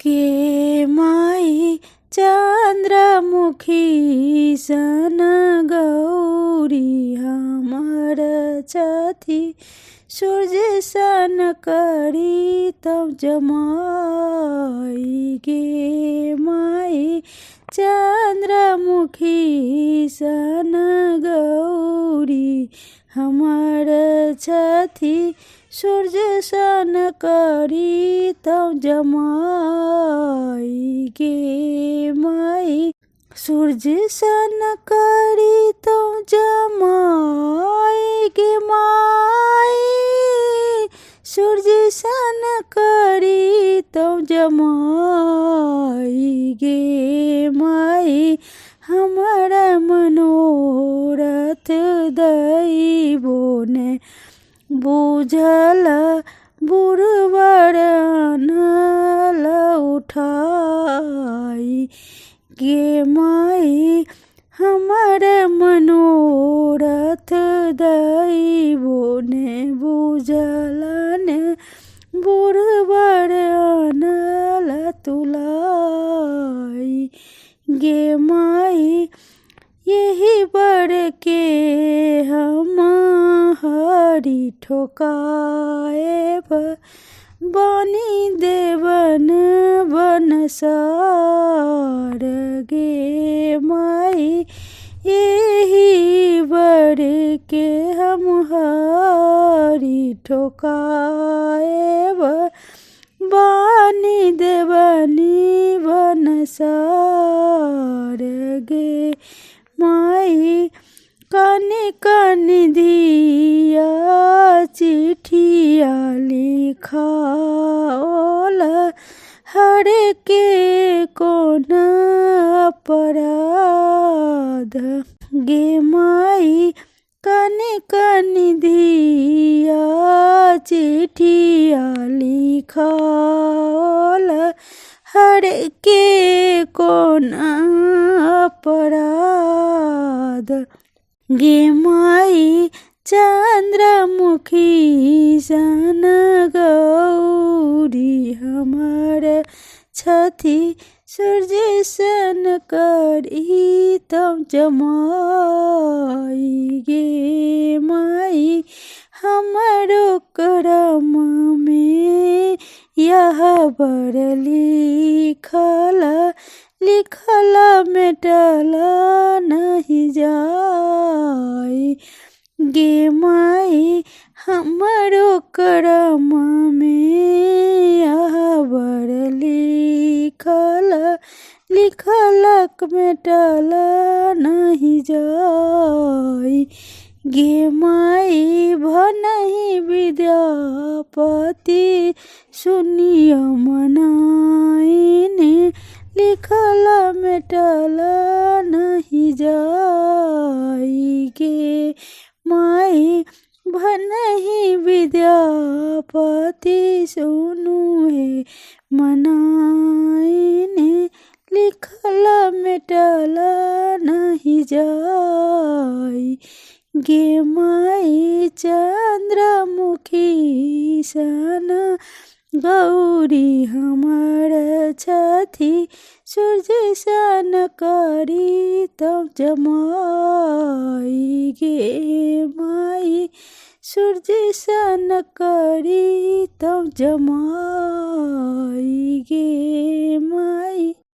गे माई चन्द्रमुखी सन गौरी हमर छथि सूर्य सन करी तब जमाई। गे माई चन्द्रमुखी सन गौरी हमर छथि सूर्य सन करी तब जमाई। गे माई सूर्य सन करी तब जमाई। गे माई सूर्य सन करी तब जमाई। गे माई हमारा मनोरथ दैबो ने बुझल बुढ़वर अनल उठाई। गे माई हमर मनोरथ दैबो ने बुझल ने बुढ़वर अनल तुलाई। गे माई यही बर के हम हरि ठोकाएब बनी देवन बनसार। गे माई यही बर के हम हरि ठोकाएब बनी देवनी बनसार। गे माई कनि कनि धिया चिठिया लिखाओल हर के कोन अपराध। गे माई कनि कनि धिया चिठिया लिखाओल हर के कोन अपराध। गे माई चन्द्रमुखी सन गौरी हमर छथि सूर्य सन करी तब जमाई। गे माई हमरो करम में यह बर लिखल मेटल नहीं जाई। गे माई हमरो करम में यह बर लिखल मेटल नहीं जाई। गे माई भनहि विद्यापति सुनिय मनाइने लिखल मेटल नहीं जाई। गे माई भनहि विद्यापति सुनु हे मनाइने लिखल मेटल नहीं जाई। गे माई चन्द्रमुखी सन गौरी हमर छथि सूर्य सन करी तब जमाई। गे माई सूर्य सन करी तब जमाई। गे